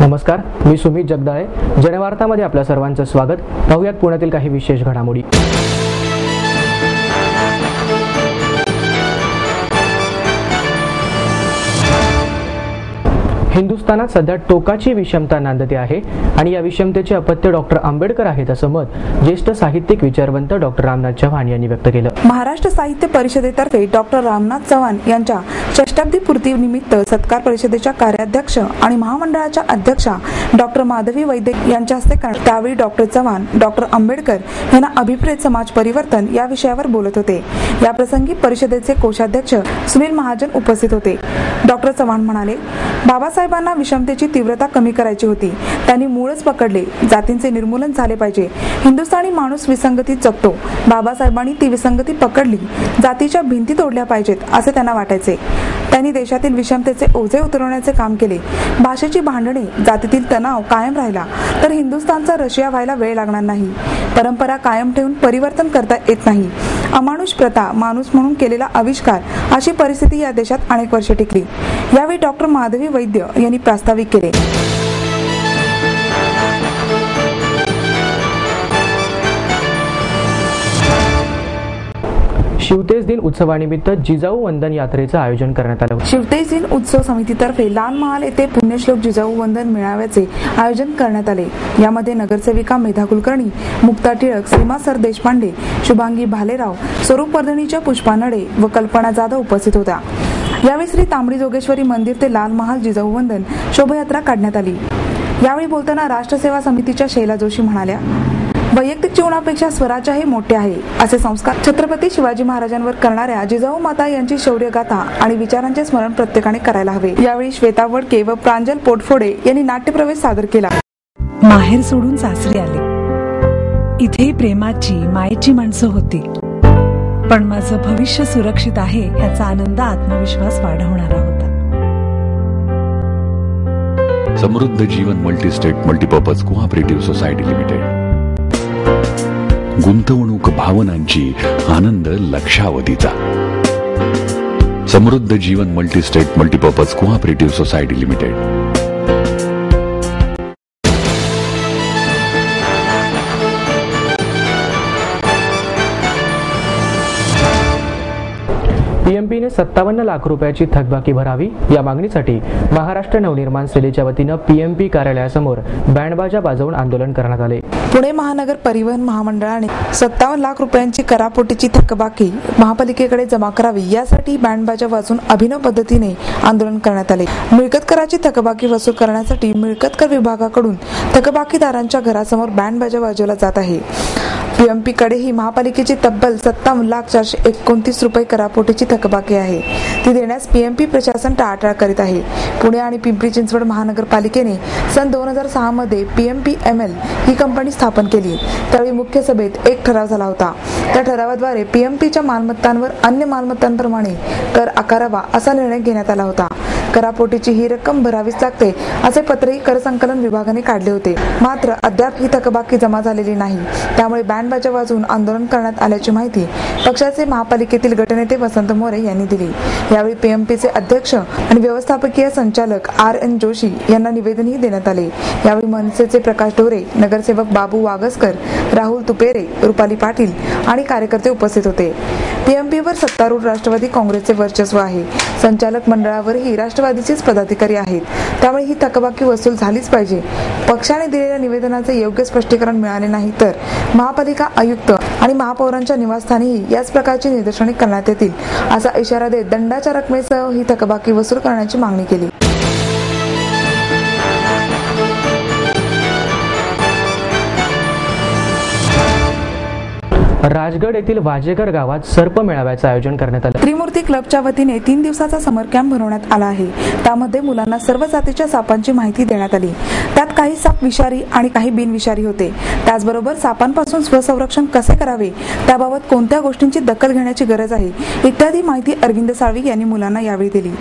नमस्कार, मी सुमित जगदाळे. जनवार्तामध्ये आपल्या सर्वांचं स्वागत. पाहुयात पुण्यातील काही विशेष घडामोडी. हिंदुस्थानात सध्या टोकाची विषमता नांदते आहे आणि या विषमतेचे अपत्य डॉक्टर आंबेडकर आहेत असं मत ज्येष्ठ साहित्यिक विचारवंत डॉक्टर रामनाथ चव्हाण यांनी व्यक्त केलं. महाराष्ट्र साहित्य परिषदेतर्फे डॉक्टर रामनाथ चव्हाण यांच्या षष्ठाब्दी पूर्तीनिमित्त सत्कार परिषदेच्या कार्याध्यक्ष आणि महामंडळाच्या अध्यक्षा डॉक्टर माधवी वैद्य यांच्या हस्ते करण्यात. त्यावेळी डॉक्टर चव्हाण डॉक्टर आंबेडकर यांना अभिप्रेत समाज परिवर्तन या विषयावर बोलत होते. या प्रसंगी परिषदेचे कोषाध्यक्ष सुनील महाजन उपस्थित होते. डॉक्टर चव्हाण म्हणाले, बाबासाहेबांना विषमतेची तीव्रता कमी करायची होती. त्यांनी मूळच पकडले. जातींचे निर्मूलन झाले पाहिजे. हिंदुस्थानी माणूस विसंगतीत जगतो. बाबासाहेबांनी ती विसंगती पकडली. जातीच्या भिंती तोडल्या पाहिजेत असे त्यांना वाटायचे. त्यांनी देशातील विषमतेचे ओझे उतरवण्याचे काम केले. भाषेची भांडणे, जातीतील तणाव कायम राहिला तर हिंदुस्थानचा रशिया व्हायला वेळ लागणार नाही. परंपरा कायम ठेवून परिवर्तन करता येत नाही. अमानुष प्रथा, माणूस म्हणून केलेला आविष्कार, अशी परिस्थिती या देशात अनेक वर्षे टिकली. यावेळी डॉक्टर माधवी वैद्य यांनी प्रास्ताविक केले. शिवतेज दिन उत्सवानिमित्त जिजाऊ वंदन यात्रेचं आयोजन करण्यात आलं. शिवतेज दिन उत्सव समितीतर्फे लाल महाल येथे पुण्यश्लोक जिजाऊ वंदन मेळाव्याचे आयोजन करण्यात आले. यामध्ये नगरसेविका मेधा कुलकर्णी, मुक्ता टिळक, सीमा सर देशपांडे, शुभांगी भालेराव, स्वरूप वर्धनीच्या पुष्पा नडे व कल्पना जाधव उपस्थित होत्या. यावेळी श्री तांबडी जोगेश्वरी मंदिर ते लाल महाल जिजाऊ वंदन शोभायात्रा काढण्यात आली. यावेळी बोलताना राष्ट्रसेवा समितीच्या शैला जोशी म्हणाल्या, वैयक्तिक जीवनापेक्षा स्वराज्य हे मोठे आहे. असे संस्कार छत्रपती शिवाजी महाराजांवर करणाऱ्या जिजाऊ माता यांची शौर्यगाथा आणि विचारांचे स्मरण प्रत्येकाने करायला हवे. यावेळी श्वेता वडके व प्रांजल पोटफोडे यांनी नाट्यप्रवेश सादर केला. माहेर सोडून सासरी आले. इथे प्रेमाची, मायेची माणसं होती. पण माझं भविष्य सुरक्षित आहे याचा आनंद, आत्मविश्वास वाढवणारा होता. Samruddha Jeevan multistate multipurpose cooperative society limited. गुंतवणूक भावनांची, आनंद लक्षावधीचा. Samruddha Jeevan multistate multipurpose cooperative society limited. पीएमपीने 57 लाख रुपयाची थकबाकी भरावी या मागणीसाठी महाराष्ट्र नवनिर्माण सेनेच्या वतीनं पीएमपी कार्यालयासमोर बँडबाजा वाजवून आंदोलन करण्यात आले. पुणे महानगर परिवहन महामंडळाने 57 लाख रुपयांची करापोटीची थकबाकी महापालिकेकडे जमा करावी यासाठी बँडबाजा वाजवून अभिनव पद्धतीने आंदोलन करण्यात आले. मिळकत कराची थकबाकी वसूल करण्यासाठी मिळकत कर विभागाकडून थकबाकीदारांच्या घरासमोर बँडबाजा वाजवला जात आहे. पीएमपी कडेही महापालिकेची तब्बल 57,429 रुपये करापोटीची थकबाकी आहे. ती देण्यास पीएमपी प्रशासन टाळाटाळ करीत आहे. पुणे आणि पिंपरी चिंचवड महानगरपालिकेने सन 2006 मध्ये PMPML ही कंपनी स्थापन केली. त्यावेळी मुख्य सभेत एक ठराव झाला होता. त्या ठरावाद्वारे पीएमपीच्या मालमत्तांवर अन्य मालमत्तांप्रमाणे कर आकारावा असा निर्णय घेण्यात आला होता. करापोटीची ही रक्कम भरावीच लागते असे पत्रही कर संकलन विभागाने काढले होते. मात्र अद्याप ही थकबाकी जमा झालेली नाही. त्यामुळे बँडबाजा वाजवून आंदोलन करण्यात आल्याची माहिती पक्षाचे महापालिकेतील गटनेते वसंत मोरे यांनी दिली. यावेळी पीएमपीचे अध्यक्ष आणि व्यवस्थापकीय संचालक RN जोशी यांना निवेदनही देण्यात आले. यावेळी मनसेचे प्रकाश ढोरे, नगरसेवक बाबू वागसकर, राहुल तुपेरे, रुपाली पाटील आणि कार्यकर्ते उपस्थित होते. पीएमपीवर सत्तारूढ राष्ट्रवादी काँग्रेसचे वर्चस्व आहे. संचालक मंडळावरही राष्ट्रवादीचेच पदाधिकारी आहेत. त्यामुळे ही थकबाकी वसूल झालीच पाहिजे. पक्षाने दिलेल्या निवेदनाचे योग्य स्पष्टीकरण मिळाले नाही तर महापालिका आयुक्त आणि महापौरांच्या निवासस्थानीही याच प्रकारची निदर्शने करण्यात येतील असा इशारा देत दंडाच्या रकमेसह ही थकबाकी वसूल करण्याची मागणी केली. राजगड येथील वाजेघर गावात सर्प मेळाव्याचं आयोजन करण्यात आलं. त्रिमूर्ती क्लबच्या वतीने 3 दिवसाचा समर कॅम्प भरवण्यात आला आहे. त्यामध्ये मुलांना सर्व जातीच्या सापांची माहिती देण्यात आली. त्यात काही साप विषारी आणि काही बिनविषारी होते. त्याचबरोबर सापांपासून स्वसंरक्षण कसे करावे, त्याबाबत कोणत्या गोष्टींची दखल घेण्याची गरज आहे इत्यादी माहिती अरविंद साळवी यांनी मुलांना यावेळी दिली.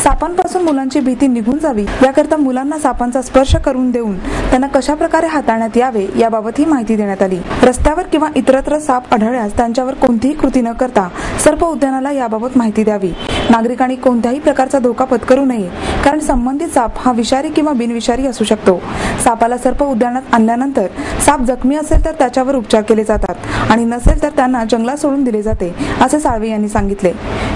सापांपासून मुलांची भीती निघून जावी याकरता मुलांना सापांचा स्पर्श करून देऊन त्यांना कशा प्रकारे हाताळण्यात यावे याबाबत ही माहिती देण्यात आली. रस्त्यावर किंवा इतरत्र साप साप आढळल्यास त्यांच्यावर कोणतीही कृती न करता सर्प उद्यानाला याबाबत माहिती द्यावी. नागरिकांनी कोणत्याही प्रकारचा धोका पत्करू नये, कारण संबंधित साप हा विषारी किंवा बिनविषारी असू शकतो. सापाला सर्प उद्यानात आणल्यानंतर साप जखमी असेल तर त्याच्यावर उपचार केले जातात आणि नसेल तर त्यांना जंगलात सोडून दिले जाते, असे साळवे यांनी सांगितले.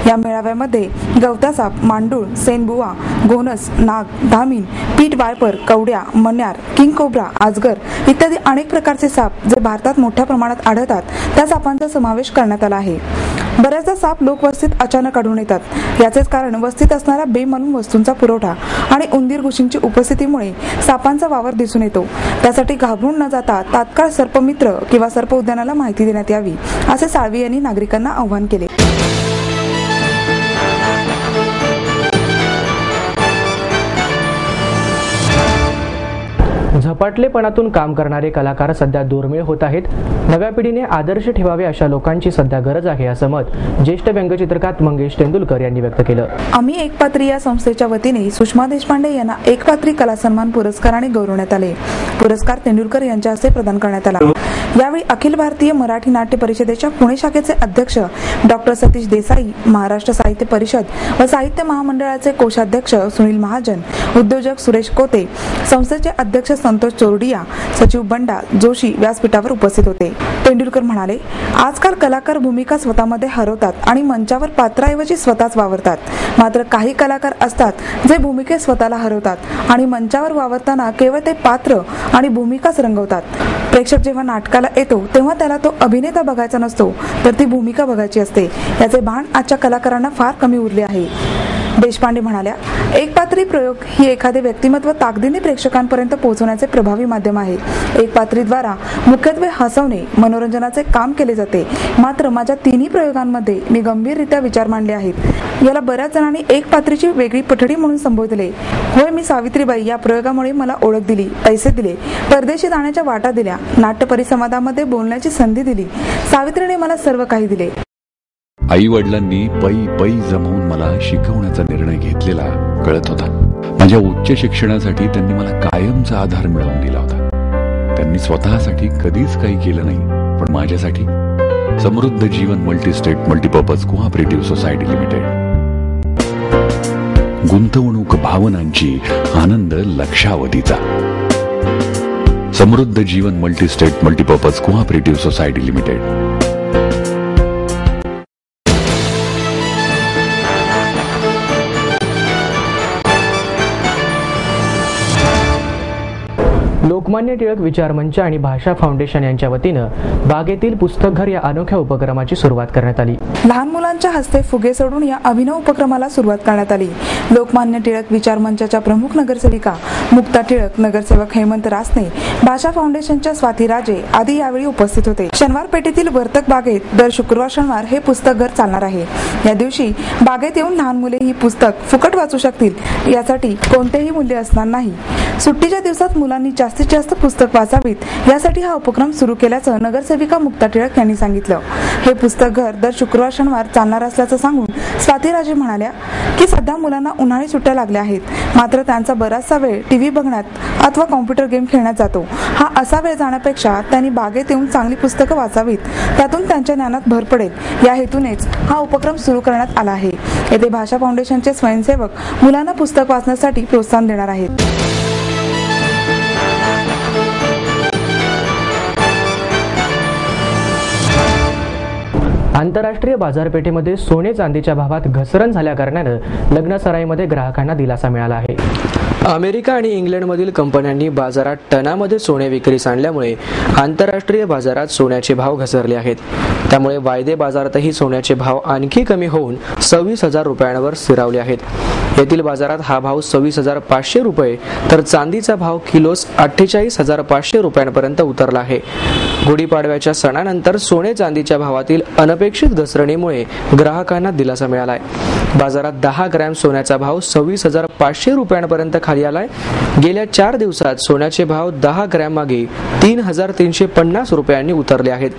या मेळाव्यामध्ये गवता साप, मांडूळ, सेनबुवा, घोणस, नाग, धामीन, पीठ वायपर, कवड्या, मण्यार, किंग कोब्रा, आजगर इत्यादी अनेक प्रकारचे साप जे भारतात मोठ्या प्रमाणात आढळतात त्या सापांचा समावेश करण्यात आला आहे. बऱ्याचदा साप लोकवस्तीत अचानक आढळून येतात. याचेच कारण वस्तीत असणाऱ्या बेमालूम वस्तूंचा पुरवठा आणि उंदीर घुशींची उपस्थितीमुळे सापांचा वावर दिसून येतो. त्यासाठी घाबरून न जाता तात्काळ सर्पमित्र किंवा सर्प उद्यानाला माहिती देण्यात यावी, असे साळवी यांनी नागरिकांना आवाहन केले. झपाटलेपणातून काम करणारे कलाकार सध्या दुर्मिळ होत आहेत. नव्या पिढीने आदर्श ठेवावे अशा लोकांची सध्या गरज आहे, असं मत ज्येष्ठ व्यंगचित्रकार मंगेश तेंडुलकर यांनी व्यक्त केलं. आम्ही एकपात्री या संस्थेच्या वतीने सुषमा देशपांडे यांना एकपात्री कला सन्मान पुरस्काराने गौरवण्यात आले. पुरस्कार तेंडुलकर यांच्या हस्ते प्रदान करण्यात आला. यावेळी अखिल भारतीय मराठी नाट्य परिषदेच्या पुणे शाखेचे अध्यक्ष डॉक्टर सतीश देसाई, महाराष्ट्र साहित्य परिषद व साहित्य महामंडळाचे कोषाध्यक्ष सुनील महाजन, उद्योजक सुरेश कोते, संस्थेचे अध्यक्ष संतोष चोरडिया, सचिव बंडा जोशी व्यासपीठावर उपस्थित होते. तेंडुलकर म्हणाले, आजकाल कलाकार भूमिका स्वतःमध्ये हरवतात आणि मंचावर पात्राऐवजी स्वतःच वावरतात. मात्र काही कलाकार असतात जे भूमिकेत स्वतःला हरवतात आणि मंचावर वावरताना केवळ ते पात्र आणि भूमिकाच रंगवतात. प्रेक्षक जेव्हा नाटकाला येतो तेव्हा त्याला तो अभिनेता बघायचा नसतो, तर ती भूमिका बघायची असते. याचे भान आजच्या कलाकारांना फार कमी उरले आहे. देशपांडे म्हणाल्या, एकपात्री प्रयोग ही एखादे व्यक्तिमत्व ताकदीने प्रेक्षकांपर्यंत पोहोचवण्याचे प्रभावी माध्यम आहे. एकपात्रीद्वारा मुख्यत्वे हसवणे, मनोरंजनाचे काम केले जाते. मात्र माझ्या तिन्ही प्रयोगांमध्ये मी गंभीररित्या विचार मांडले आहेत. याला बऱ्याच जणांनी एकपात्रीची वेगळी पठडी म्हणून संबोधले. होय, मी सावित्रीबाई या प्रयोगामुळे मला ओळख दिली, पैसे दिले, परदेशी जाण्याच्या वाटा दिल्या, नाट्य परिसंवादामध्ये बोलण्याची संधी दिली. सावित्रीने मला सर्व काही दिले. आई वडिलांनी पै पै जमवून मला शिकवण्याचा निर्णय घेतलेला कळत होता. माझ्या उच्च शिक्षणासाठी त्यांनी मला कायमचा आधार मिळवून दिला होता. त्यांनी स्वतःसाठी कधीच काही केलं नाही, पण माझ्यासाठी Samruddha Jeevan multistate multipurpose cooperative society limited. गुंतवणूक भावनांची, आनंद लक्षावधीचा. Samruddha Jeevan multistate multipurpose cooperative society limited. Lokmanya Tilak विचार मंच आणि भाषा फाउंडेशन यांच्या वतीनं बागेतील पुस्तकघर या अनोख्या उपक्रमाची सुरुवात करण्यात आली. लहान मुलांच्या हस्ते फुगे सोडून या अभिनव उपक्रमाला सुरुवात करण्यात आली. लोकमान्य टिळक विचार मंचाच्या प्रमुख नगरसेविका मुक्ता टिळक, नगरसेवक हेमंत रासने, भाषा फाउंडेशनच्या स्वाती राजे आदी यावेळी उपस्थित होते. शनिवार पेठेतील वर्तक बागेत दर शुक्रवार शनिवार हे पुस्तकघर चालणार आहे. या दिवशी बागेत येऊन लहान मुले ही पुस्तक फुकट वाचू शकतील, यासाठी कोणतेही मूल्य असणार नाही. सुट्टीच्या दिवसात मुलांनी जास्तीत जास्त पुस्तक वाचावीत यासाठी हा उपक्रम सुरू केल्याचं नगरसेविका मुक्ता टिळक यांनी सांगितलं. हे पुस्तकघर दर शुक्रवार शनिवार चालणार असल्याचं सांगून स्वाती राजे म्हणाल्या की सध्या मुलांना उन्हाळी सुट्ट्या लागल्या आहेत, मात्र त्यांचा बराचसा वेळ टीव्ही बघण्यात अथवा कॉम्प्युटर गेम खेळण्यात जातो. हा असा वेळ जाण्यापेक्षा त्यांनी बागेत येऊन चांगली पुस्तकं वाचावीत, त्यातून त्यांच्या ज्ञानात भर पडेल, या हेतूनेच हा उपक्रम सुरू करण्यात आला आहे. येथे भाषा फाउंडेशनचे स्वयंसेवक मुलांना पुस्तक वाचण्यासाठी प्रोत्साहन देणार आहेत. आंतरराष्ट्रीय बाजारपेठेमध्ये सोने चांदीच्या भावात घसरण झाल्या कारणानं लग्नसराईमध्ये ग्राहकांना दिलासा मिळाला आहे. अमेरिका आणि इंग्लंडमधील कंपन्यांनी बाजारात टनामध्ये सोने विक्रीस आणल्यामुळे आंतरराष्ट्रीय बाजारात सोन्याचे भाव घसरले आहेत. त्यामुळे वायदे बाजारातही सोन्याचे भाव आणखी कमी होऊन 26,000 रुपयांवर स्थिरावले आहेत. येथील बाजारात हा भाव 26,500 रुपये तर चांदीचा भाव किलोस 48,500 रुपयांपर्यंत उतरला आहे. गुढीपाडव्याच्या सणानंतर सोने चांदीच्या भावातील अनपेक्षित घसरणीमुळे ग्राहकांना दिलासा मिळाला आहे. बाजारात 10 ग्रॅम सोन्याचा भाव 26,500 रुपयांपर्यंत खाली आलाय. गेल्या 4 दिवसात सोन्याचे भाव 10 ग्रॅम मागे 3,350 रुपयांनी उतरले आहेत.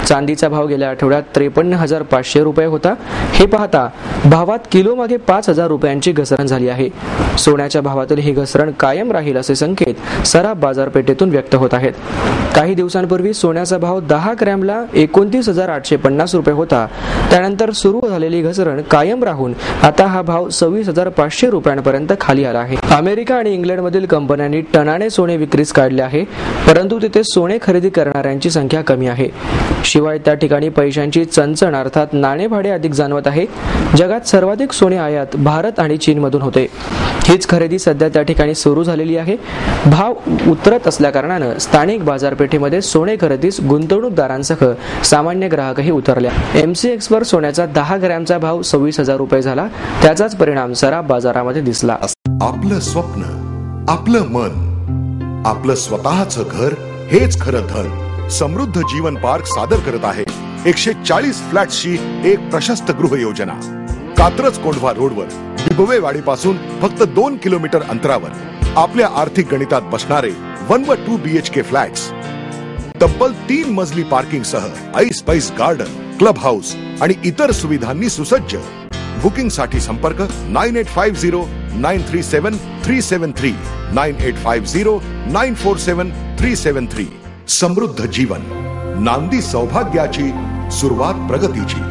चांदीचा भाव गेल्या आठवड्यात 53,500 रुपये होता. हे पाहता भावात किलो मागे 5,000 रुपयांची घसरण झाली आहे. सोन्याच्या भावातील ही घसरण कायम राहील असे संकेत सराफ बाजारपेठेतून व्यक्त होत आहेत. काही दिवसांपूर्वी सोन्याचा भाव 10 ग्रॅमला 29,850 रुपये होता. त्यानंतर सुरू झालेली घसरण कायम राहून आता हा भाव 26,500 रुपयांपर्यंत खाली आला आहे. अमेरिका आणि इंग्लंडमधील कंपन्यांनी टनाने सोने विक्रीस काढले आहे, परंतु तिथे सोने खरेदी करणाऱ्यांची संख्या कमी आहे. शिवाय त्या ठिकाणी पैशांची चणचण अर्थात नाणेभाडे अधिक जाणवत आहे. जगात सर्वाधिक सोने आयात भारत आणि चीनमधून होते. हीच खरेदी सध्या त्या ठिकाणी सुरू झालेली आहे. भाव उतरत असल्याकारणानं स्थानिक बाजारपेठेमध्ये सोने खरेदीस गुंतवणूकदारांसह सामान्य ग्राहकही उतरल्या. MCX वर सोन्याचा 10 ग्रॅमचा भाव 26,000 रुपये झाला. त्याचाच परिणाम सराफ बाजारामध्ये दिसला. आपलं स्वप्न, आपलं मन, आपलं स्वतःचं घर हेच खरं धन. समृद्ध जीवन पार्क सादर करत आहे 140 फ्लॅट्सची एक प्रशस्त गृह योजना. कात्रज कोंढवा रोडवर बिबवेवाडीपासून फक्त 2 किलोमीटर अंतरावर आपल्या आर्थिक गणितात बसणारे 1 व 2 BHK फ्लॅट्स. तब्बल 3 मजली पार्किंग सह ऐस गार्डन, क्लब हाऊस आणि इतर सुविधांनी सुसज्ज. बुकिंग साठी संपर्क 9850937373 9850947373. समृद्ध जीवन, नांदी सौभाग्याची, सुरुवात प्रगतीची.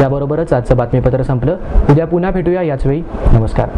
याबरोबरच आजचं बातमीपत्र संपलं. उद्या पुन्हा भेटूया याच वेळी. नमस्कार.